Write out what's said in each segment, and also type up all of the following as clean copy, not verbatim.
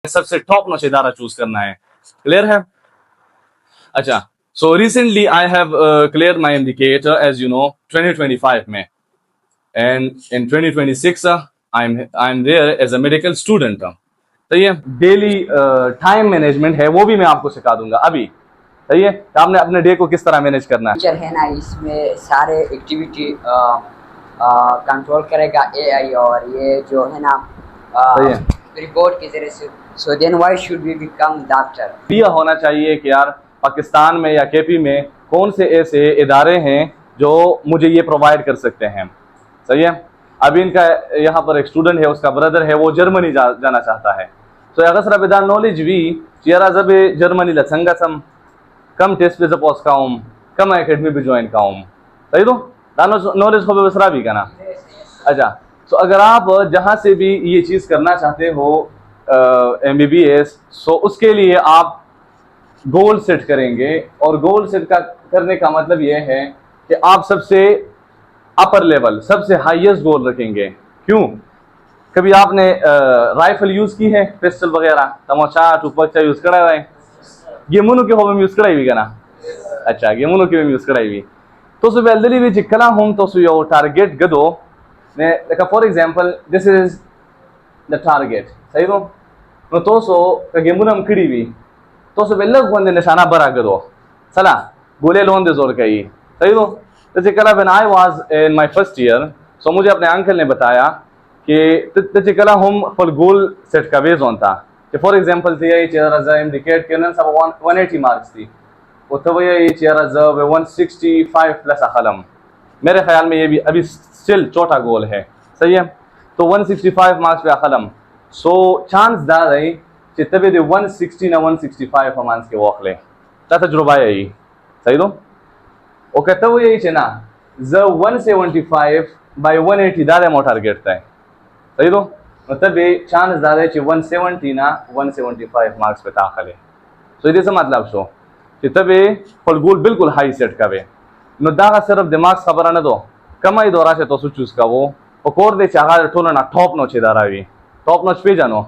सबसे top notch इदारा choose करना है। क्लियर है? अच्छा, so recently I have clear my indicator as you know 2025 में, and in 2026 I am there as a medical student. सही है? डेली टाइम मैनेजमेंट है वो भी मैं आपको सिखा दूंगा अभी। सही है? तो आपने अपने डे को किस तरह मैनेज करना है। फीचर है ना, इसमें सारे एक्टिविटी कंट्रोल करेगा एआई, और ये जो है ना सही है? रिपोर्ट के जरिए से। So then why should we become doctor. यह होना चाहिए कि यार पाकिस्तान में या केपी में कौन से ऐसे इदारे हैं जो मुझे ये प्रोवाइड कर सकते हैं। सही है? अभी इनका यहाँ पर एक स्टूडेंट है, उसका ब्रदर है, वो जर्मनी जाना चाहता है। सो अगसर बिदा नॉलेज भी चियरा जब जर्मनी लसंगसम कम टेस्ट पे जपोस काउम कम एकेडमी भी ज्वाइन काउम। सही तो दानो नॉलेज हो बसरा भी का ना। अच्छा, तो अगर आप जहाँ से भी ये चीज़ करना चाहते हो MBBS, सो उसके लिए आप गोल सेट करेंगे, और गोल सेट करने का मतलब ये है कि आप सबसे अपर लेवल, सबसे हाईएस्ट गोल रखेंगे। क्यों? कभी आपने राइफल यूज की है, पिस्टल वगैरह, तमोचा टूपचा यूज करा है? गेमुनु के होम यूज कराई भी का ना। अच्छा, गेमुनु के यूज कराई भी तो सो वेल्दली भी चिकला हम तो सो यो टारगेट गदो ने like for example this is the target। सही तो सो का गेमुनम खड़ी भी तो सो वेल्लग बंदे निशाना बरा गदो सला गोले लोन दे जोर कई। सही तो चिकला when I was in my first year, so मुझे अपने अंकल ने बताया कि चिकला हम फुल गोल सेट का बेस ऑन था कि फॉर एग्जांपल थी ये चेहरा इंडिकेट करना सब 180 मार्क्स थी, तो ये चेहरा 165 प्लस अखलम। मेरे ख्याल में ये भी अभी स्टिल चौथा गोल है। सही है? तो 165 मार्क्स पे अखलम, सो चांस दार है कि तबे दे 160 ना 165 मार्क्स के वोखले ता तजुर्बा यही। सही दो ओके, तो यही है ना ज 175 बाय 180 दादे मो टारगेट था। सही दो तबे चांस दार है कि 170 ना 175 मार्क्स पे ताखले। सो ये से मतलब शो कि तबे फुल गोल बिल्कुल हाई सेट कवे नो दागा सिर्फ दिमाग खबर न दो कमाई दौरा से तो चूज का वो और दे चाहा ठोना ना टॉप नॉच इदारा भी टॉप नॉच पे जानो।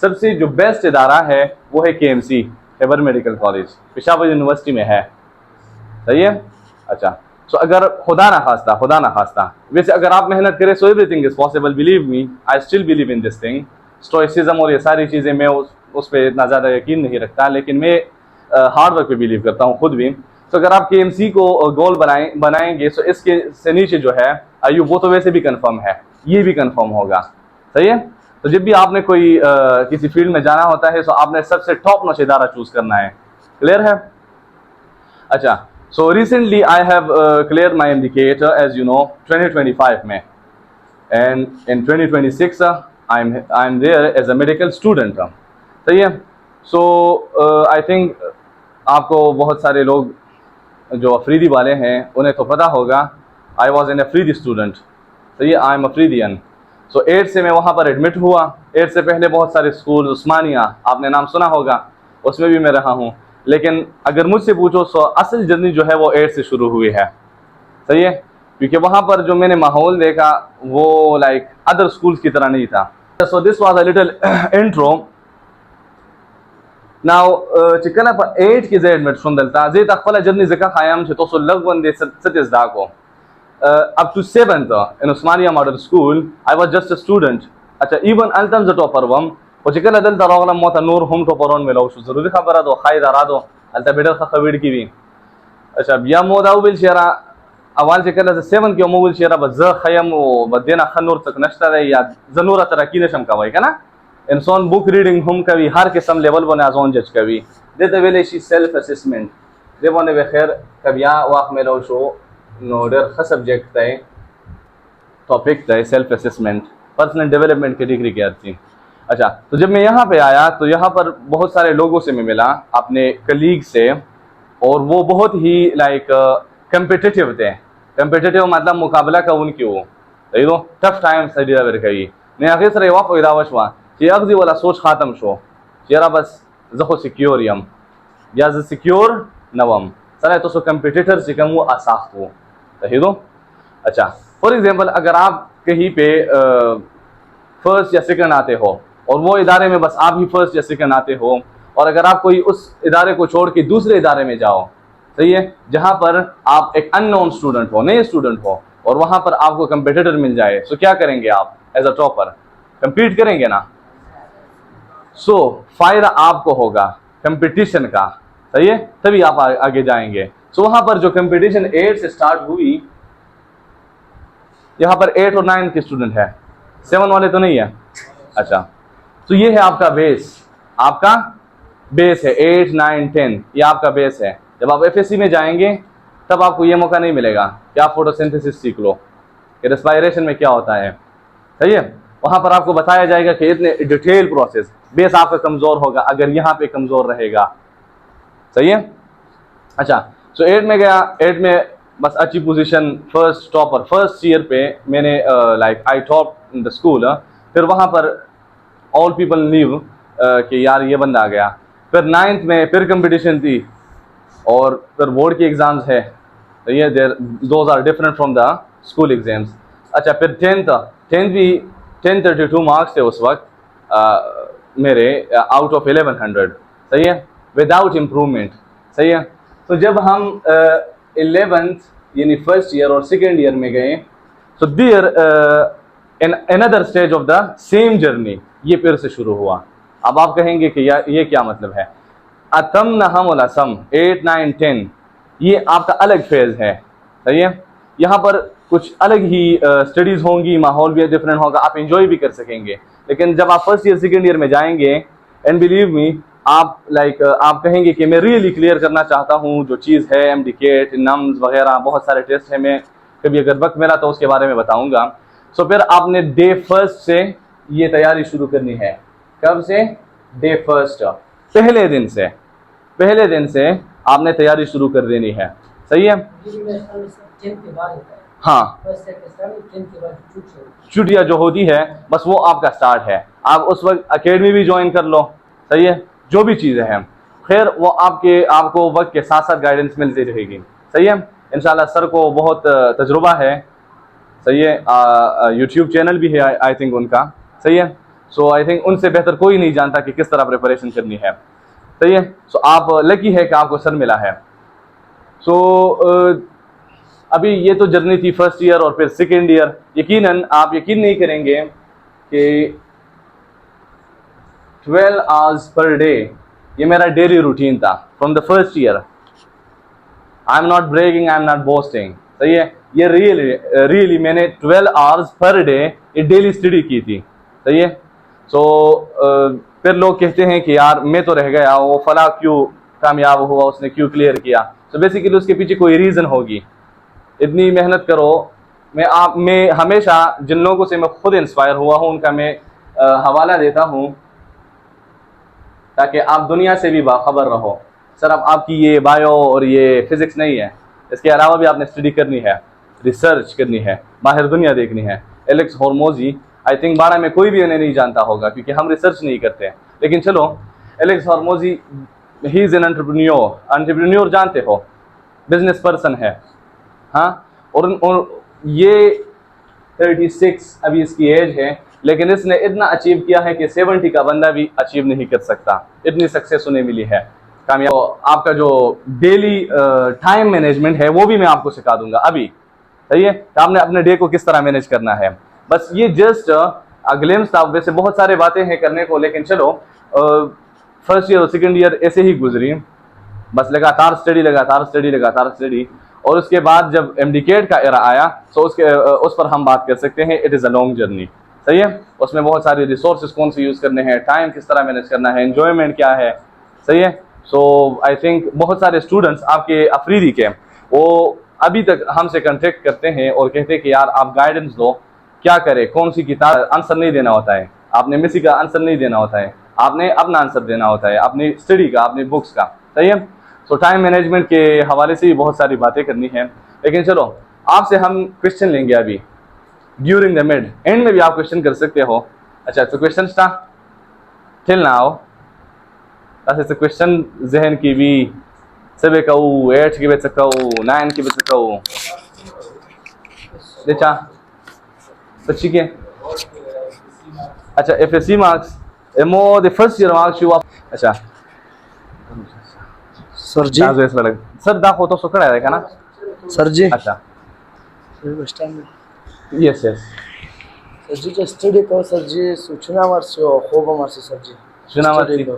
सबसे जो बेस्ट इदारा है वो है KMC Khyber medical college, Peshawar university में है। सही है? अच्छा, सो अगर खुदा ना खास्ता वैसे अगर आप मेहनत करें so everything is possible. Believe me, I still believe in this thing. Stoicism और ये सारी चीज़ें मैं उस पर इतना ज़्यादा यकीन नहीं रखता, लेकिन मैं हार्ड वर्क पे बिलीव करता हूँ खुद भी। तो अगर आप KMC को गोल बनाएंगे तो इसके से नीचे जो है आयु वो तो वैसे भी कंफर्म है, ये भी कंफर्म होगा। सही है? तो जब भी आपने कोई किसी फील्ड में जाना होता है तो आपने सबसे टॉप नॉच इदारा चूज करना है। क्लियर है? अच्छा, so recently I have clear my indicator as you know 2025 में, and in 2026 I am there as a medical student. सही है? सो आई थिंक आपको बहुत सारे लोग जो अफरीदी वाले हैं उन्हें तो पता होगा, I was an Afridi student. तो ये आई एम अफरीदियन। सो 8 से मैं वहाँ पर एडमिट हुआ। 8 से पहले बहुत सारे स्कूल, उस्मानिया आपने नाम सुना होगा, उसमें भी मैं रहा हूँ। लेकिन अगर मुझसे पूछो तो असल जर्नी जो है वो 8 से शुरू हुई है। सही है? क्योंकि वहाँ पर जो मैंने माहौल देखा वो लाइक अदर स्कूल्स की तरह नहीं था। So this was a little intro. Now, चिकना पर 8 की जेड में सुंदरता जे तकफला जर्नी जका खायम छे तो सो लगवन दे Satish दाको up to 7th in Osmania Model School I was just a student। अच्छा, even अल्तम जतो परवम वो चिकना दल दरोगला मोता नूर हम तो परवन मिलो शो जरूरी खबर दो खाई दरा दो अल्ता बेडर खबीर की भी। अच्छा, बिया मोदा उबिल शेरा अवाल चिकना से 7 के मोबिल शेरा बज खयम वो बदेना खनूर तक नष्टा रे या जनूरा तरकी नशम का वही ना इंसान बुक रीडिंग हम कभी हर किस्म लेवल बने आजोन जज कभी देते वेले शी सेल्फ असेसमेंट दे बने वे खैर कबिया वाक में लो शो नोडर ख सब्जेक्ट तय टॉपिक तय सेल्फ असेसमेंट पर्सनल डेवलपमेंट की डिग्री की थी। अच्छा, तो जब मैं यहाँ पे आया तो यहाँ पर बहुत सारे लोगों से मैं मिला अपने कलीग से, और वो बहुत ही लाइक कम्पिटिटिव थे। कम्पिटिटिव मतलब मुकाबला का उनकी वो सही तो टफ टाइम स्टडी रहा कही मैं आखिर सर वाफ इदावशवा अगजी वाला सोच खातम शो चेरा बस जखो सिक्योर यम या सिक्योर नवम सर तो सो कंपिटिटर से कम वो आसाफ वो सही दो। अच्छा, फॉर एग्जांपल अगर आप कहीं पे फर्स्ट या सेकंड आते हो और वो इदारे में बस आप ही फर्स्ट या सेकंड आते हो, और अगर आप कोई उस इदारे को छोड़ के दूसरे इदारे में जाओ, सही है, जहां पर आप एक अननोन स्टूडेंट हो, नए स्टूडेंट हो, और वहां पर आपको कंपटीटर मिल जाए, सो क्या करेंगे आप एज अ टॉपर? कंपीट करेंगे ना। सो फायदा आपको होगा कंपटीशन का, सही है, तभी आप आगे जाएंगे। सो वहां पर जो कंपटीशन 8 से स्टार्ट हुई, यहाँ पर 8 और 9 के स्टूडेंट है, 7 वाले तो नहीं है। अच्छा, तो ये है आपका बेस, आपका बेस है 8, 9, 10, ये आपका बेस है। जब आप एफएससी में जाएंगे तब आपको ये मौका नहीं मिलेगा कि आप फोटोसिंथेसिस सीख लो, कि रेस्पिरेशन में क्या होता है, सही है। वहां पर आपको बताया जाएगा कि इतने डिटेल प्रोसेस, बेस आपका कमजोर होगा अगर यहाँ पे कमजोर रहेगा, सही है। अच्छा, सो 8 में गया, 8 में बस अच्छी position, first topper, first year पे मैंने like I top in the school. फिर वहाँ पर ऑल पीपल न्यू कि यार ये बंदा आ गया। फिर 9th में फिर कंपटीशन थी, और फिर बोर्ड की एग्ज़ाम्स है, तो ये those are different from the school exams. अच्छा, फिर 10th भी 1032 मार्क्स थे उस वक्त मेरे आउट ऑफ 1100, सही है, विदाउट इम्प्रूवमेंट, सही है। तो जब हम 11th यानी फर्स्ट ईयर और सेकेंड ईयर में गए, तो there in another stage of the same journey ये फिर से शुरू हुआ। अब आप कहेंगे कि ये क्या मतलब है? अतम नहम और असम 8, 9, 10 ये आपका अलग फेज है, सही है। यहाँ पर कुछ अलग ही स्टडीज़ होंगी, माहौल भी डिफरेंट होगा, आप एंजॉय भी कर सकेंगे। लेकिन जब आप फर्स्ट ईयर सेकेंड ईयर में जाएंगे, एंड बिलीव मी, आप आप कहेंगे कि मैं रियली क्लियर करना चाहता हूँ जो चीज़ है, एमडीकेट, नम्स वगैरह, बहुत सारे टेस्ट हैं, मैं कभी अगर वक्त मिला तो उसके बारे में बताऊँगा। सो फिर आपने डे फर्स्ट से ये तैयारी शुरू करनी है। कब से? डे फर्स्ट, पहले दिन से आपने तैयारी शुरू कर देनी है, सही है। हाँ, छुट्टियाँ जो होती है बस वो आपका स्टार्ट है। आप उस वक्त एकेडमी भी ज्वाइन कर लो, सही है, जो भी चीज़ें हैं, खैर वो आपको वक्त के साथ साथ गाइडेंस मिलती रहेगी, सही है। इंशाल्लाह सर को बहुत तजुर्बा है, सही है, यूट्यूब चैनल भी है आई थिंक उनका, सही है। सो आई थिंक उनसे बेहतर कोई नहीं जानता कि किस तरह प्रिपरेशन करनी है, सही है। सो आप लकी है कि आपको सर मिला है। सो अभी ये तो जर्नी थी फर्स्ट ईयर और फिर सेकेंड ईयर। यकीनन आप यकीन नहीं करेंगे कि 12 आवर्स पर डे ये मेरा डेली रूटीन था from the first year. I am not bragging, I am not boasting, सही है। ये रियली मैंने 12 आवर्स पर डे ये डेली स्टडी की थी, सही है। सो फिर लोग कहते हैं कि यार मैं तो रह गया, वो फला क्यों कामयाब हुआ, उसने क्यों क्लियर किया। सो बेसिकली उसके पीछे कोई रीज़न होगी। इतनी मेहनत करो। मैं हमेशा जिन लोगों से मैं खुद इंस्पायर हुआ हूँ उनका मैं हवाला देता हूँ ताकि आप दुनिया से भी बाखबर रहो। सर अब आपकी ये बायो और ये फिज़िक्स नहीं है, इसके अलावा भी आपने स्टडी करनी है, रिसर्च करनी है, बाहर दुनिया देखनी है। एलेक्स हॉर्मोजी, आई थिंक 12 में कोई भी उन्हें नहीं जानता होगा क्योंकि हम रिसर्च नहीं करते हैं, लेकिन चलो एलेक्स हॉर्मोजी ही इज़ एन एंटरप्रेन्योर जानते हो, बिजनेस पर्सन है, हाँ। और ये 36 अभी इसकी एज है, लेकिन इसने इतना अचीव किया है कि 70 का बंदा भी अचीव नहीं कर सकता, इतनी सक्सेस उन्हें मिली है, कामयाब। तो आपका जो डेली टाइम मैनेजमेंट है वो भी मैं आपको सिखा दूंगा अभी, सही है। तो आपने अपने डे को किस तरह मैनेज करना है, बस ये जस्ट ग्लिम्स था। वैसे बहुत सारे बातें हैं करने को, लेकिन चलो फर्स्ट ईयर और सेकेंड ईयर ऐसे ही गुजरी, बस लगातार स्टडी। और उसके बाद जब एमडीकेट का एरा आया तो उस पर हम बात कर सकते हैं। It is a long journey, सही है। उसमें बहुत सारे रिसोर्सेज कौन से यूज़ करने हैं, टाइम किस तरह मैनेज करना है, एन्जॉयमेंट क्या है, सही है। सो आई थिंक बहुत सारे स्टूडेंट्स आपके अफरीदी के वो अभी तक हमसे कंटेक्ट करते हैं और कहते हैं कि यार आप गाइडेंस दो, क्या करें, कौन सी किताब। आंसर नहीं देना होता है आपने, किसी का आंसर नहीं देना होता है आपने, अपना आंसर देना होता है अपनी स्टडी का, अपनी बुक्स का, सही है। सो टाइम मैनेजमेंट के हवाले से भी बहुत सारी बातें करनी है, लेकिन चलो आपसे हम क्वेश्चन लेंगे अभी ड्यूरिंग द मिड एंड में भी आप क्वेश्चन कर सकते हो। अच्छा, तो क्वेश्चन स्टार्ट टिल नाउ। ऐसे क्वेश्चन जहन की भी सबे कहू, 8 की बेच कहू, 9 की बेच कहू, देखा बच्ची के। अच्छा, एफएससी मार्क्स एमो द फर्स्ट ईयर मार्क्स यू अच्छा सर जी सर दाखव तो सकडा आहे का ना सर जी अच्छा बस टाइम यस यस सर जी जो स्टडी को सर जी सूचना वर्ष खूब वर्ष सर जी Shunamati. Study को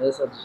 ये सर जी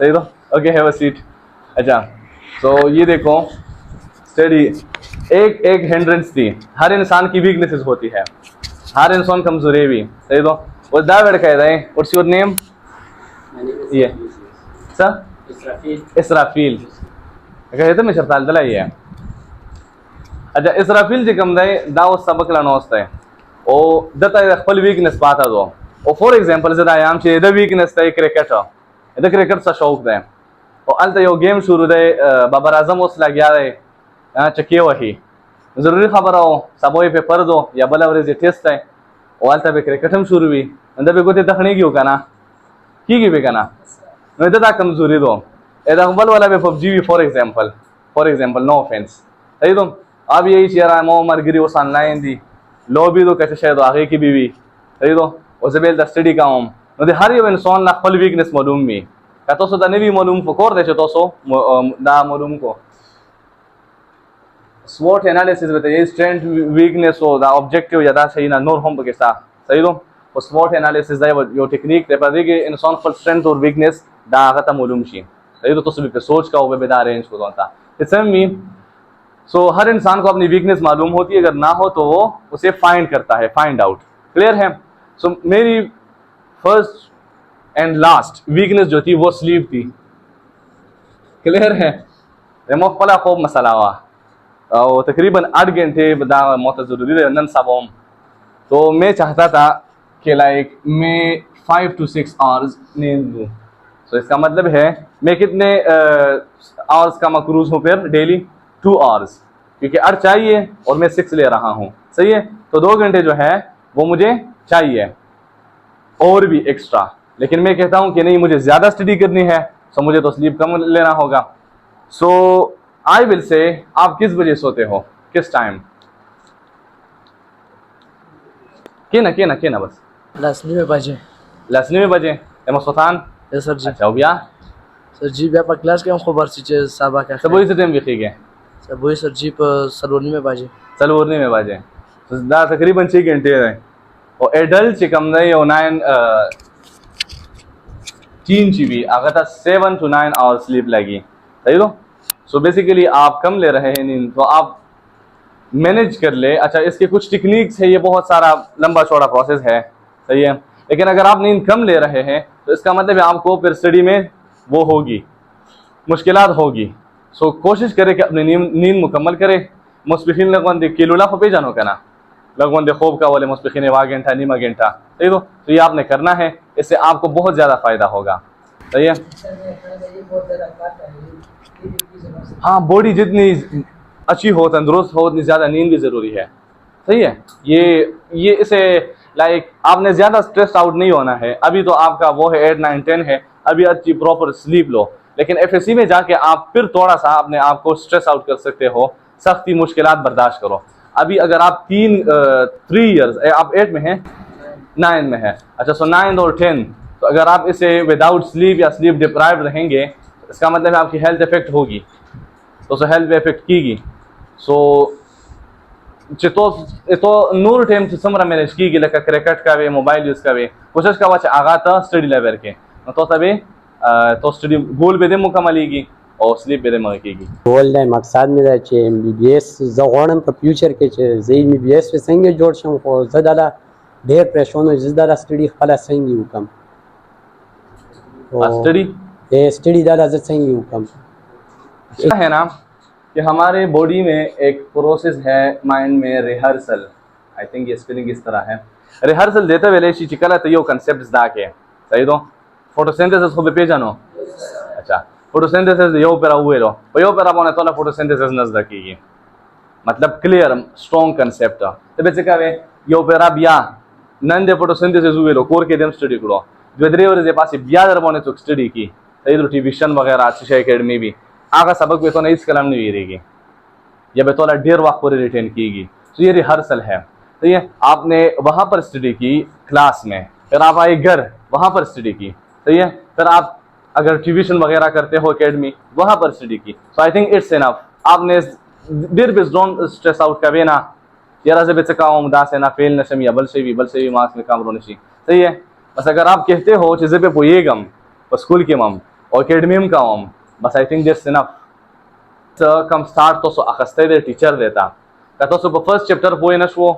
सही तो ओके हैव अ सीट अच्छा तो ये देखो स्टडी एक एक हिंड्रेंस थी हर इंसान की वीकनेसेस होती है हर इंसान कमजोरी भी सही तो वो दावेड़ कह रहे हैं व्हाट्स योर नेम ये सर इसराफील कहते मैं शर्ताल दला ये अच्छा इसराफील जी कम दे दाव सबक ला नोस्ते ओ दता खपल वीकनेस पाता दो ओ फॉर एग्जांपल जदा याम छे द वीकनेस ते क्रिकेट द क्रिकेट सा शौक दे ओ अलता यो गेम शुरू दे बाबर आजम उस ला गया दे चके वही जरूरी खबर हो सबोय पे पर दो या बलवरे जे टेस्ट है ओ अलता पे क्रिकेट हम शुरू भी अंदर पे गोते दखने की होगा की भी कहना मैं दता कमजोरी दो ए दखबल वाला पे पबजी भी फॉर एग्जांपल नो ऑफेंस सही तो अब यही चेहरा मो मरगिरी उस ऑनलाइन दी लॉबी तो कैसे शायद आगे की बीवी सही तो उसे बेल द स्टडी का हम नदे हर ये इंसान ला फल वीकनेस मालूम मी का तो सो द नेवी मालूम को कोर दे तो सो दा मालूम को SWOT एनालिसिस बताइए स्ट्रेंथ वीकनेस हो दा ऑब्जेक्टिव या दा सही ना नोर हम के साथ सही तो वो SWOT एनालिसिस दा यो टेक्निक ते पर के इंसान फल स्ट्रेंथ और वीकनेस दा आगता मालूम छी सही तो सभी पे सोच का वो बेदार रेंज को होता इट्स मीन सो हर इंसान को अपनी वीकनेस मालूम होती है अगर ना हो तो वो उसे फाइंड करता है फाइंड आउट क्लियर है सो मेरी फर्स्ट एंड लास्ट वीकनेस जो थी वो स्लीप थी क्लियर है रेमोक पला खूब मसला हुआ और तकरीबन 8 घंटे बदा मौत जरूरी है नन साबोम तो मैं चाहता था कि लाइक मैं 5 to 6 आवर्स नींद लूँ सो इसका मतलब है मैं कितने आवर्स का मकरूज हूँ फिर डेली 2 आवर्स क्योंकि 8 चाहिए और मैं 6 ले रहा हूँ सही है तो 2 घंटे जो है वो मुझे चाहिए और भी एक्स्ट्रा लेकिन मैं कहता हूँ कि नहीं मुझे ज़्यादा स्टडी करनी है सो मुझे तो स्लीप कम लेना होगा सो आई विल से आप किस बजे सोते हो किस टाइम के ना बस लासनी में बाजे लसनी में बजे एम सुल्तान ये सर जी अच्छा हो गया सर जी व्यापक क्लास के हम खबर सीचे साबा का सब वही से टाइम भी गए सब वही सर जी पर सलोनी में बाजे सलवरनी में बजे तो दा तकरीबन 6 घंटे हैं और एडल्ट चिकम नहीं और 9 3 जीबी अगर था 7 to 9 आवर्स स्लीप लगी सही तो सो बेसिकली आप कम ले रहे हैं नींद तो आप मैनेज कर ले अच्छा इसके कुछ टेक्निक्स है ये बहुत सारा लंबा चौड़ा प्रोसेस है सही है लेकिन अगर आप नींद कम ले रहे हैं तो इसका मतलब है आपको फिर स्टडी में वो होगी मुश्किलात होगी सो कोशिश करें कि अपनी नींद मुकम्मल करें मुस्बिखीन लगवन किलोला को पे जानो का ना लगवन खूब का वाले मुस्बिखीन वा घंटा नीमा घंटा सही तो ये आपने करना है इससे आपको बहुत ज़्यादा फ़ायदा होगा सही है हाँ बॉडी जितनी अच्छी हो तंदुरुस्त हो उतनी ज़्यादा नींद भी ज़रूरी है सही है ये इसे लाइक आपने ज़्यादा स्ट्रेस आउट नहीं होना है अभी तो आपका वो है 8 9 10 है अभी अच्छी प्रॉपर स्लीप लो लेकिन FSC में जाके आप फिर थोड़ा सा अपने आप को स्ट्रेस आउट कर सकते हो सख्ती मुश्किलात बर्दाश्त करो अभी अगर आप 3 इयर्स आप 8 में हैं 9 में है अच्छा सो 9 और 10 तो अगर आप इसे विदाउट स्लीप या स्लीप डिप्राइव रहेंगे इसका मतलब है आपकी हेल्थ इफेक्ट होगी तो हेल्थ पे इफेक्ट कीगी सो तो नूर टाइम से समरा मैनेज की लका क्रिकेट का वे मोबाइल यूज़ का वे कोशिश का वाच आगा था स्टडी लेवल के तो तभी तो स्टडी गोल पे दे मुकम्मलीगी और स्लीप पे दे मगीगी गोल दे मकसद में दे चे MBBS जगोणम पर फ्यूचर के चे जे MBBS पे संगे जोड़ शम को ज़्यादा ढेर प्रेशर हो ज़्यादा स्टडी खाला संगी हुकम स्टडी ज़्यादा संगी हुकम है ना कि हमारे बॉडी में एक प्रोसेस है माइंड में रिहर्सल आई थिंक ये स्पेलिंग इस तरह है रिहर्सल देते वेले शी चिकला तो यो कांसेप्ट्स दाके सही तो फोटोसिंथेसिस को पे जानो अच्छा फोटोसिंथेसिस यो पेरा हुए रो यो पेरा बोने तोला फोटोसिंथेसिस नजदीकी मतलब क्लियर स्ट्रॉन्ग कांसेप्ट तो बेसिकली यो पेरा बिया नंदे फोटोसिंथेसिस हुए रो कोर के देम स्टडी करो ज्वेदरी और जे पास बिया दर बोने तो स्टडी की सही तो टीविशन वगैरह अच्छी एकेडमी भी आगा सबक पे तो नहीं इस कलम नहीं रहेगी या बेतौला डेढ़ वक्त पूरी रिटेन कीगी। तो ये रिहर्सल है। तो ये आपने वहाँ पर स्टडी की क्लास में, फिर आप आए घर वहाँ पर स्टडी की। तो ये फिर आप अगर ट्यूशन वगैरह करते हो एकेडमी वहाँ पर स्टडी की। सो आई थिंक इट्स इनफ। आपने देर बिस डोंट स्ट्रेस आउट कभी ना यार जब इतकाऊँ दास है ना फेल नशम या बल से भी मार्क्स में काम रोनशी। सही है। बस अगर आप कहते हो चीज़ें पे पोएगम स्कूल के मम और एकेडमी का मम बस I think this enough. Come start तो सो अखस्ते दे टीचर देता का तो सो फर्स्ट चैप्टर पोए नशवो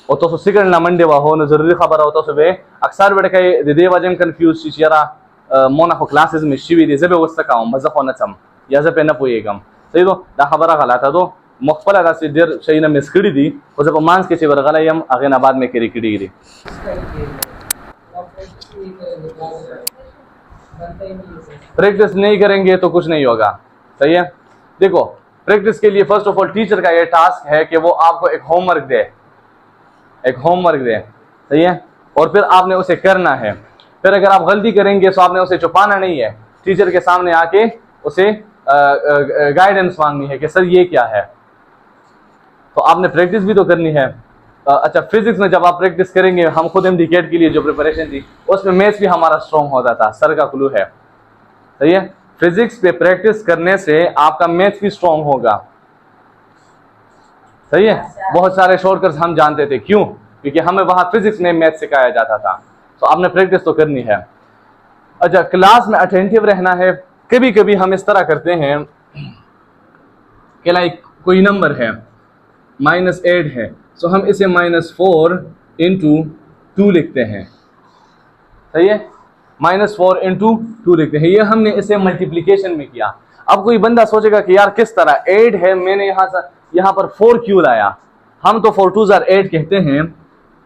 और तो सेकंड ना मंडे वा हो न जरूरी खबर हो तो सुबह अक्सर बड़े कई दिदे वजन कंफ्यूज चिचियारा मोना को क्लासेस में शिवी दे जबे वस्त का मजा होना चम या जबे न पोएगम। सही तो दा खबर गलत तो मुख्तल अदा से देर शई न मिसकड़ी दी और जब मांस के चेवर गलयम अगे ना बाद में करी किड़ी दी। प्रैक्टिस नहीं करेंगे तो कुछ नहीं होगा। सही है। देखो प्रैक्टिस के लिए फर्स्ट ऑफ ऑल टीचर का ये टास्क है कि वो आपको एक होमवर्क दे, सही है, और फिर आपने उसे करना है। फिर अगर आप गलती करेंगे तो आपने उसे छुपाना नहीं है, टीचर के सामने आके उसे गाइडेंस मांगनी है कि सर ये क्या है। तो आपने प्रैक्टिस भी तो करनी है। अच्छा फिजिक्स में जब आप प्रैक्टिस करेंगे, हम खुद एमडीकेट के लिए जो प्रिपरेशन थी उसमें मैथ्स भी हमारा स्ट्रॉन्ग होता था, सर का क्लू है। सही है। फिजिक्स पे प्रैक्टिस करने से आपका मैथ्स भी स्ट्रॉन्ग होगा। सही है। बहुत सारे शॉर्टकट्स हम जानते थे, क्यों? क्योंकि हमें वहां फिजिक्स में मैथ्स सिखाया जाता था। तो आपने प्रैक्टिस तो करनी है। अच्छा क्लास में अटेंटिव रहना है। कभी कभी हम इस तरह करते हैं कि लाइक कोई नंबर है -8 है, तो हम इसे -4 × 2 लिखते हैं। सही है। -4 × 2 लिखते हैं। ये हमने इसे मल्टीप्लिकेशन में किया। अब कोई बंदा सोचेगा कि यार किस तरह 8 है, मैंने यहाँ पर 4 क्यों लाया? हम तो 4 2 8 कहते हैं।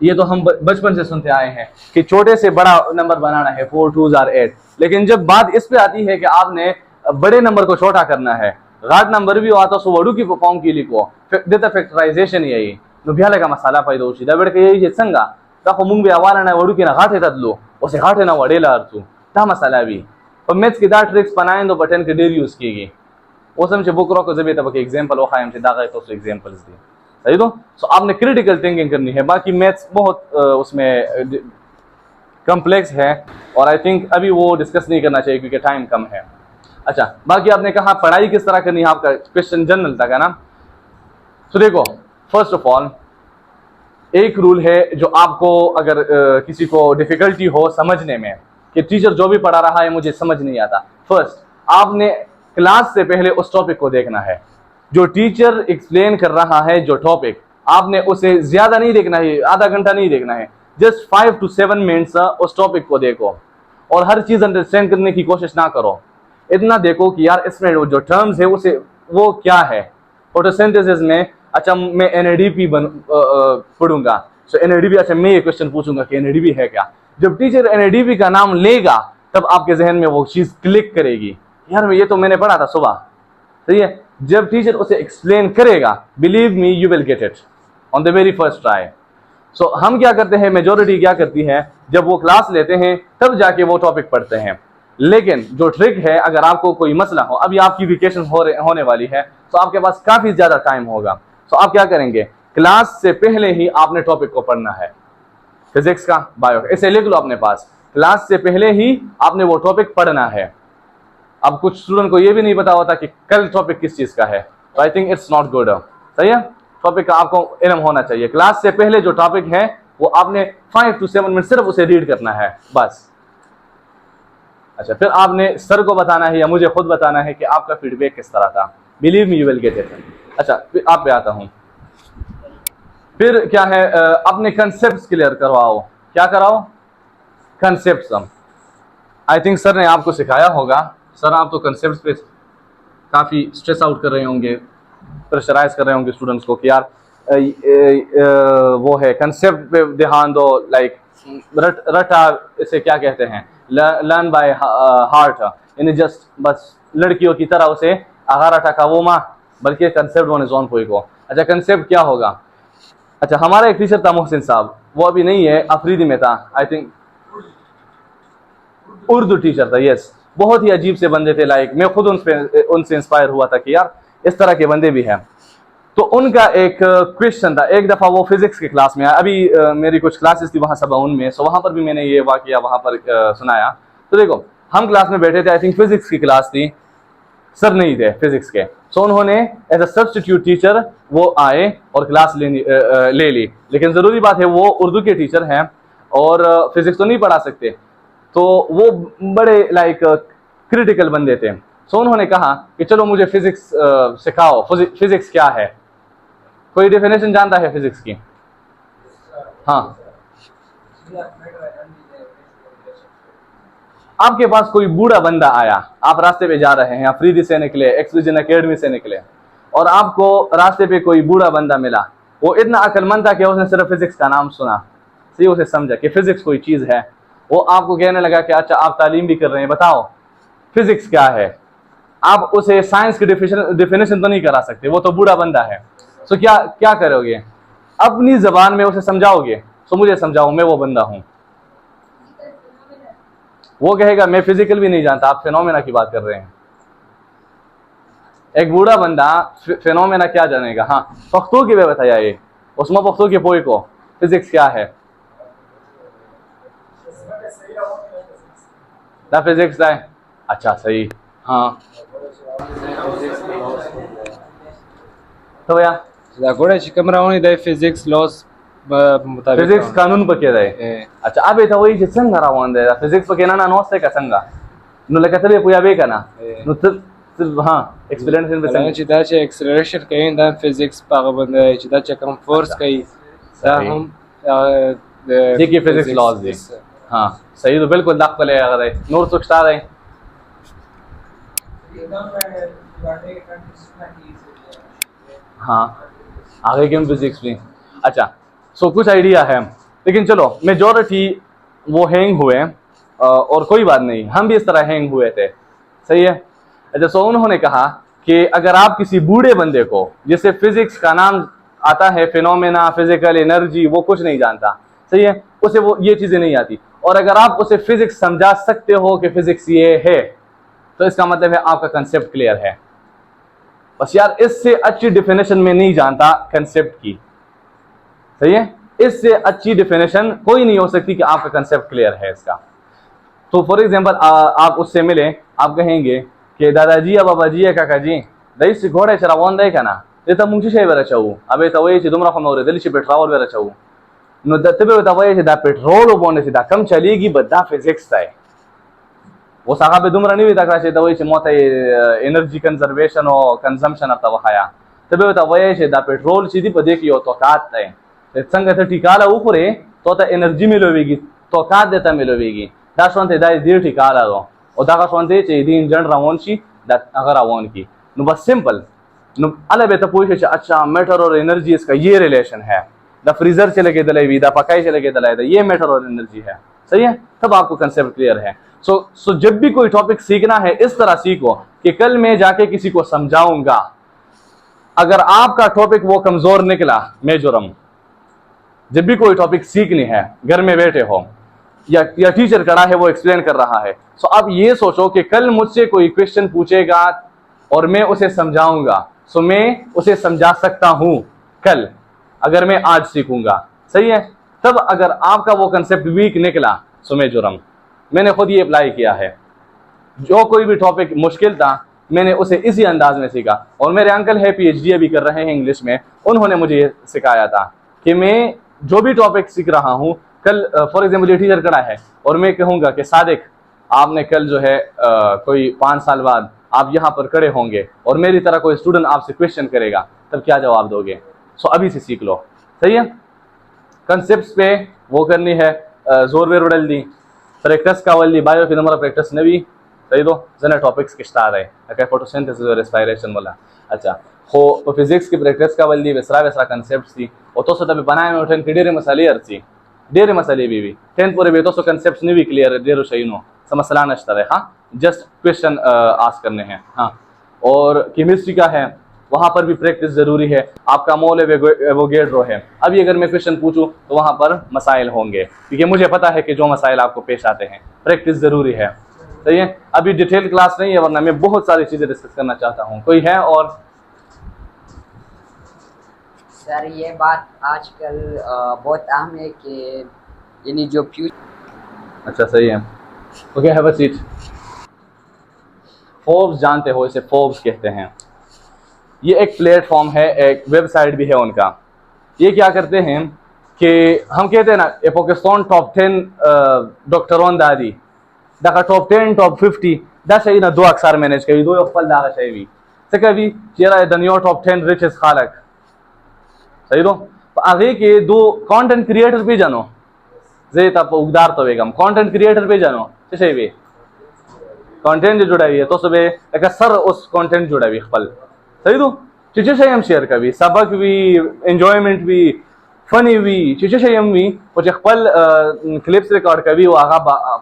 ये तो हम बचपन से सुनते आए हैं कि छोटे से बड़ा नंबर बनाना है, 4 2 8। लेकिन जब बात इस पे आती है कि आपने बड़े नंबर को छोटा करना है, घाट नंबर भी आता सो वडू की फॉर्म की लिखो, देता फैक्टराइजेशन यही नुभियाले का मसाला पैदा होशी दा बेड़ के यही संगा ताको मुंग भी आवाला ना वडू की ना घाटे तदलो उसे घाटे ना वडेला अर्तु ता मसाला भी। और मैथ्स की दा ट्रिक्स बनाएं दो बटन के डेर यूज कीगी वो समझे बुक रो को जबे तब के एग्जांपल वो खायम से दागा तो एग्जांपल्स दी। सही तो सो आपने क्रिटिकल थिंकिंग करनी है। बाकी मैथ्स बहुत उसमें कॉम्प्लेक्स है और आई थिंक अभी वो डिस्कस नहीं करना चाहिए क्योंकि टाइम कम है। अच्छा बाकी आपने कहा पढ़ाई किस तरह करनी है, आपका क्वेश्चन जनरल था ना। तो देखो फर्स्ट ऑफ ऑल एक रूल है जो आपको अगर किसी को डिफिकल्टी हो समझने में कि टीचर जो भी पढ़ा रहा है मुझे समझ नहीं आता, फर्स्ट आपने क्लास से पहले उस टॉपिक को देखना है। जो टीचर एक्सप्लेन कर रहा है जो टॉपिक, आपने उसे ज्यादा नहीं देखना है, आधा घंटा नहीं देखना है, जस्ट 5 to 7 मिनट्स उस टॉपिक को देखो और हर चीज अंडरस्टैंड करने की कोशिश ना करो। इतना देखो कि यार इसमें जो टर्म्स है उसे वो क्या है। फोटोसिंथेसिस में अच्छा मैं NADP पढ़ूंगा, तो NADP अच्छा मैं ये क्वेश्चन पूछूंगा कि NADP है क्या। जब टीचर NADP का नाम लेगा तब आपके जहन में वो चीज क्लिक करेगी, यार ये तो मैंने पढ़ा था सुबह। सही है। जब टीचर उसे एक्सप्लेन करेगा, believe me you will get it on the very first try. So हम क्या करते हैं, मेजोरिटी क्या करती है, जब वो क्लास लेते हैं तब जाके वो टॉपिक पढ़ते हैं। लेकिन जो ट्रिक है, अगर आपको कोई मसला हो, अभी आपकी वेकेशन होने वाली है तो आपके पास काफी ज्यादा टाइम होगा, तो आप क्या करेंगे, क्लास से पहले ही आपने टॉपिक को पढ़ना है। फिजिक्स का, बायो का, इसे लिख लो अपने पास, क्लास से पहले ही आपने वो टॉपिक पढ़ना है। अब कुछ स्टूडेंट को ये भी नहीं पता होता कि कल टॉपिक किस चीज का है, तो I think it's not good. सही है। टॉपिक का आपको इल्म होना चाहिए। क्लास से पहले जो टॉपिक है वो आपने 5 to 7 मिनट सिर्फ उसे रीड करना है बस। अच्छा फिर आपने सर को बताना है या मुझे खुद बताना है कि आपका फीडबैक किस तरह था। Believe me you will get it. अच्छा फिर आप पे आता हूं। फिर क्या है, अपने कंसेप्ट क्लियर करवाओ। क्या कराओ? कंसेप्ट। आई थिंक सर ने आपको सिखाया होगा। सर आप तो कंसेप्ट पे काफ़ी स्ट्रेस आउट कर रहे होंगे, प्रेशराइज कर रहे होंगे स्टूडेंट्स को कि यार वो है कंसेप्ट पे ध्यान दो, लाइक रटा इसे क्या कहते हैं, लर्न बाय हार्ट, यानी जस्ट बस लड़कियों की तरह उसे आगार रटा का वो माँ, बल्कि कंसेप्ट वन इज ऑन कोई को। अच्छा कंसेप्ट क्या होगा? अच्छा हमारा एक टीचर था मोहसिन साहब, वो अभी नहीं है, अफरीदी में था, आई थिंक उर्दू टीचर था। यस, बहुत ही अजीब से बंदे थे, लाइक मैं खुद उनसे इंस्पायर हुआ था कि यार इस तरह के बंदे भी हैं। तो उनका एक क्वेश्चन था, एक दफ़ा वो फिज़िक्स की क्लास में आया, अभी मेरी कुछ क्लासेस थी वहाँ सबाउन में, सो वहाँ पर भी मैंने ये वाक़या वहाँ पर सुनाया। तो देखो हम क्लास में बैठे थे, आई थिंक फिज़िक्स की क्लास थी, सर नहीं थे फिज़िक्स के, सो उन्होंने एज अ सब्स्टिट्यूट टीचर वो आए और क्लास ले ली, लेकिन ज़रूरी बात है वो उर्दू के टीचर हैं और फिज़िक्स तो नहीं पढ़ा सकते, तो वो बड़े लाइक क्रिटिकल बंदे थे। सो उन्होंने कहा कि चलो मुझे फिज़िक्स सिखाओ, फिज़िक्स क्या है, कोई डेफिनेशन जानता है फिज़िक्स की? हाँ, आपके पास कोई बूढ़ा बंदा आया, आप रास्ते पे जा रहे हैं, आप फ्रीदी से निकले, एक्सविजन एकेडमी से निकले, और आपको रास्ते पे कोई बूढ़ा बंदा मिला, वो इतना अक्लमंद था कि उसने सिर्फ फिज़िक्स का नाम सुना, सही उसे समझा कि फिज़िक्स कोई चीज़ है, वो आपको कहने लगा कि अच्छा आप तालीम भी कर रहे हैं, बताओ फिज़िक्स क्या है। आप उसे साइंस की डिफिनेशन तो नहीं करा सकते, वो तो बूढ़ा बंदा है। सो क्या करोगे? अपनी ज़बान में उसे समझाओगे, सो मुझे समझाओ, मैं वो बंदा हूँ। वो कहेगा मैं फिजिकल भी नहीं जानता, आप फिनोमेना की बात कर रहे हैं। एक बूढ़ा बंदा फिनोमेना क्या जानेगा? हाँ, पख्तू की वे बताया ये, उसमें पख्तू के पोई को फिजिक्स क्या है, ना फिजिक्स है। अच्छा सही, हाँ तो भैया गोड़ा चिकमरावनी दे फिजिक्स लॉस मुताबिक फिजिक्स कानून पके रहे। अच्छा अब था वही संग रावण दे फिजिक्स पके ना नोस्ते का संगा नु लका तबे पुया बे kana नु हाँ एक्सप्लेनेशन पे चिदा चे एक्सेलरेशन कहीं दा फिजिक्स पाग बंदे चिदा चे कम फोर्स कहीं दा हम देखिए फिजिक्स लॉज दे। हाँ सही, तो बिल्कुल दाग पले आ गए नूर सुखता रहे। हाँ आगे क्यों फिजिक्स में। अच्छा सो कुछ आइडिया है, लेकिन चलो मेजॉरिटी वो हैंग हुए और कोई बात नहीं, हम भी इस तरह हैंग हुए थे, सही है। अच्छा सो उन्होंने कहा कि अगर आप किसी बूढ़े बंदे को, जिसे फिजिक्स का नाम आता है फिनोमेना, फिजिकल एनर्जी, वो कुछ नहीं जानता, सही है, उसे वो ये चीज़ें नहीं आती, और अगर आप उसे फिजिक्स समझा सकते हो कि फिजिक्स ये है, तो इसका मतलब है आपका कंसेप्ट क्लियर है। बस यार इससे अच्छी डेफिनेशन में नहीं जानता कंसेप्ट की, सही है, इससे अच्छी डेफिनेशन कोई नहीं हो सकती कि आपका कंसेप्ट क्लियर है इसका। तो फॉर एग्जांपल आप उससे मिले, आप कहेंगे कि दादाजी या बाबाजी या काका जी दही से घोड़े चरावन दे का ना ये तब मुझे शे बेरा चाहू अबे तो वही चीज तुमरा खमौरे दली से पेट्रोल बेरा चाहू नो दतबे तो वही दा पेट्रोल बोने से दा कम चलेगी बद्दा फिजिक्स था वो सागा पे दुमरा नहीं तक राशे तो वही मोता एनर्जी कंजर्वेशन और कंजम्पशन अब वहाया तबे तो वही से दा पेट्रोल सीधी पदे की तो कात है संगत टिकाला ऊपरे तो एनर्जी मिलोवेगी तो कात देता मिलोवेगी दा सोंते दा दीर टिकाला दो और दा सोंते चे दी इंजन रावण शी दा अगर रावण की नो बस सिंपल नो अले बे तो पूछे अच्छा मैटर और एनर्जी इसका ये रिलेशन है, द फ्रीजर चले के दलाई दा पकाई चले के दलाई दा ये मैटर और एनर्जी है, सही है, तब आपको कंसेप्ट क्लियर है। सो जब भी कोई टॉपिक सीखना है इस तरह सीखो कि कल मैं जाके किसी को समझाऊंगा, अगर आपका टॉपिक वो कमजोर निकला मेजोरम, जब भी कोई टॉपिक सीखनी है, घर में बैठे हो या टीचर खड़ा है वो एक्सप्लेन कर रहा है, सो आप ये सोचो कि कल मुझसे कोई क्वेश्चन पूछेगा और मैं उसे समझाऊंगा, सो मैं उसे समझा सकता हूं कल अगर मैं आज सीखूंगा, सही है। तब अगर आपका वो कंसेप्ट वीक निकला सो मैं जुर्म, मैंने खुद ये अप्लाई किया है, जो कोई भी टॉपिक मुश्किल था मैंने उसे इसी अंदाज में सीखा। और मेरे अंकल है PhD अभी कर रहे हैं इंग्लिश में, उन्होंने मुझे ये सिखाया था कि मैं जो भी टॉपिक सीख रहा हूँ, कल फॉर एग्जाम्पल ये टीचर खड़ा है और मैं कहूँगा कि सादिक आपने कल जो है कोई 5 साल बाद आप यहाँ पर खड़े होंगे और मेरी तरह कोई स्टूडेंट आपसे क्वेश्चन करेगा, तब क्या जवाब दोगे? सो अभी से सीख लो, सही है। कंसेप्ट्स पे वो करनी है, जोर वे रोडल दी प्रैक्टिस का वाली बायो फिर हमारा प्रैक्टिस ने भी सही दो जने टॉपिक्स के स्टार है अगर फोटोसिंथेसिस और रेस्पिरेशन वाला। अच्छा हो तो फिजिक्स की प्रैक्टिस का वाली वैसा कंसेप्ट्स थी और तो तभी बनाए में उठन की डेरे मसाले अर्सी डेरे मसाले भी 10 पूरे भी तो कंसेप्ट्स नहीं भी क्लियर है डेरो सही नो समस्या नश्ता है। हाँ जस्ट क्वेश्चन आस्क करने हैं। हाँ और केमिस्ट्री का है, वहाँ पर भी प्रैक्टिस ज़रूरी है। आपका मोल एवोगैड्रो है, अभी अगर मैं क्वेश्चन पूछूं तो वहाँ पर मसाइल होंगे, क्योंकि मुझे पता है कि जो मसाइल आपको पेश आते हैं, प्रैक्टिस ज़रूरी है, सही है। अभी डिटेल क्लास नहीं है वरना मैं बहुत सारी चीज़ें डिस्कस करना चाहता हूँ। कोई है और सर ये बात आजकल बहुत अहम है कि यानी जो फ्यूचर। अच्छा सही है। Okay, have a seat. Forbes जानते हो, इसे फोर्ब्स कहते हैं। ये एक प्लेटफॉर्म है, एक वेबसाइट भी है उनका। ये क्या करते हैं कि हम कहते हैं ना, ये पाकिस्तान टॉप 10 डॉक्टरों दारी दाका टॉप 10 टॉप 50 दा सही ना दो अक्सर मैनेज कभी दो अफल दागा सही से कभी चेहरा दुनिया टॉप 10 रिचेस्ट खालक सही दो। तो आगे के दो कंटेंट क्रिएटर पे जानो जे तब उगदार तो बेगम कंटेंट क्रिएटर पे जानो सही भी कंटेंट जो जुड़ा हुई है तो सुबह एक सर उस कंटेंट जुड़ा हुई खपल सही दो चीज़ें सही हम शेयर कभी सबक भी एंजॉयमेंट भी फनी भी चीज़ें सही हम भी कुछ खपल क्लिप्स रिकॉर्ड कभी वो आगा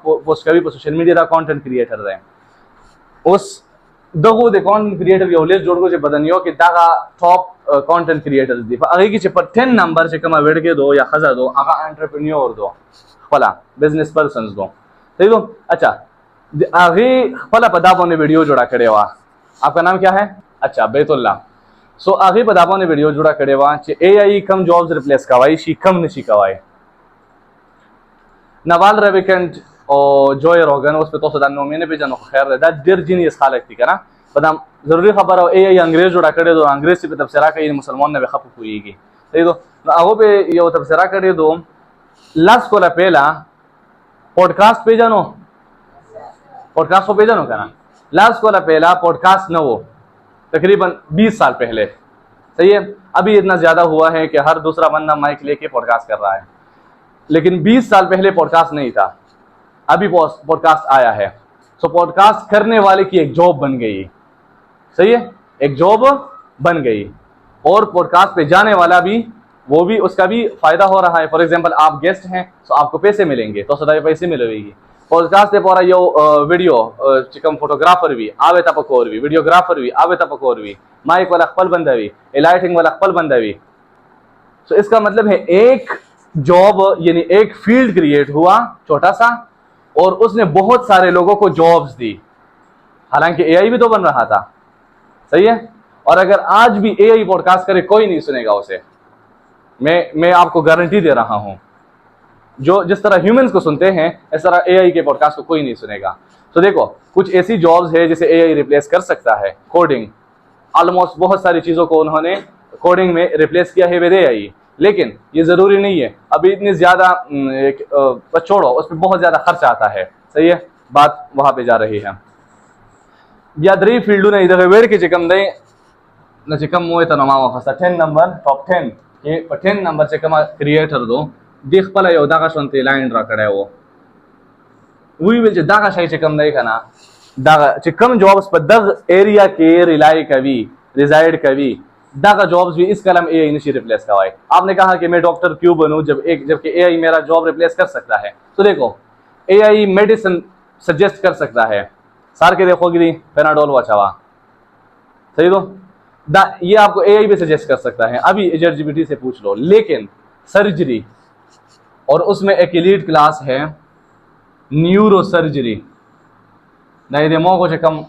पोस्ट कभी सोशल मीडिया का कंटेंट क्रिएटर रहे उस दगो दे कंटेंट क्रिएटर के लिस्ट जोड़ को जो बदनियो कि दागा टॉप कंटेंट क्रिएटर्स दी आगे की पर 10 नंबर से कमा वेड़ के दो या खजा दो आगा एंटरप्रेन्योर दो फला बिजनेस पर्सन्स दो सही दो। अच्छा आगे फला पदाबों ने वीडियो जोड़ा करे हुआ, आपका नाम क्या है? अच्छा बैतुल्ला। सो आगे पदाबों ने वीडियो जोड़ा करे हुआ AI come jobs replace kavai she come नशी कवाई नवाल रेविकेंट और जॉय रोगन उस पे तो सदा नोमिने पे जानो खैर दा डिर जीनियस खालक थी ना बदाम जरूरी खबर हो AI अंग्रेज जोड़ा करे दो अंग्रेज से पे तफसीरा कई मुसलमान ने खप हुईगी सही दो आगो पे ये तफसीरा करे दो लास्ट को ला पहला पॉडकास्ट पे जानो पॉडकास्ट को पे जानो कहना लास्ट को ला पहला पॉडकास्ट न वो तकरीबन 20 साल पहले सही है। अभी इतना ज्यादा हुआ है कि हर दूसरा बंदा माइक लेके पॉडकास्ट कर रहा है, लेकिन 20 साल पहले पॉडकास्ट नहीं था, अभी पॉडकास्ट आया है। सो पॉडकास्ट करने वाले की एक जॉब बन गई सही है, एक जॉब बन गई और पॉडकास्ट पे जाने वाला भी वो भी उसका भी फायदा हो रहा है। फॉर एग्जांपल आप गेस्ट हैं तो आपको पैसे मिलेंगे तो सदा पैसे मिलेगी पॉडकास्ट से पूरा यो वीडियो चिकम फोटोग्राफर भी आवे तपकोर भी वीडियोग्राफर भी आवे तपकोर भी माइक वाला खपल बंदा भी लाइटिंग वाला खपल बंदा भी। तो इसका मतलब है एक जॉब यानी एक फील्ड क्रिएट हुआ छोटा सा और उसने बहुत सारे लोगों को जॉब्स दी, हालांकि AI भी तो बन रहा था सही है। और अगर आज भी AI पॉडकास्ट करे कोई नहीं सुनेगा उसे, मैं आपको गारंटी दे रहा हूं। जो जिस तरह ह्यूमंस को सुनते हैं इस तरह AI के पॉडकास्ट को कोई नहीं सुनेगा। तो देखो कुछ ऐसी जॉब्स है जिसे AI रिप्लेस कर सकता है। कोडिंग ऑलमोस्ट बहुत सारी चीज़ों को उन्होंने कोडिंग में रिप्लेस किया है विद AI, लेकिन ये ज़रूरी नहीं है। अभी इतनी ज़्यादा छोड़ो उस पर बहुत ज़्यादा खर्च आता है सही है, बात वहाँ पे जा रही है। यादरी फील्डू ने इधर वेड़ के चिकम दे न चिकम मोए तनमा फसा 10 नंबर टॉप 10 के 10 नंबर चिकम क्रिएटर दो देख पला यो दागा शंते लाइन रा करे वो वही विल दागा शाही चिकम दे kana दागा चिकम जॉब्स पर दग एरिया के रिलाई कभी रिजाइड कभी दागा जॉब्स भी इस कलम AI ने रिप्लेस करवाए। आपने कहा कि मैं डॉक्टर क्यों बनूं जबकि AI मेरा जॉब रिप्लेस कर सकता है। तो देखो AI मेडिसिन सजेस्ट कर सकता है, सार के देखोगी पेनाडोल वचावा सही दो ये आपको AI भी सजेस्ट कर सकता है, अभी ChatGPT से पूछ लो। लेकिन सर्जरी और उसमें एक एलीट क्लास है न्यूरो सर्जरी नहीं दे मो को कम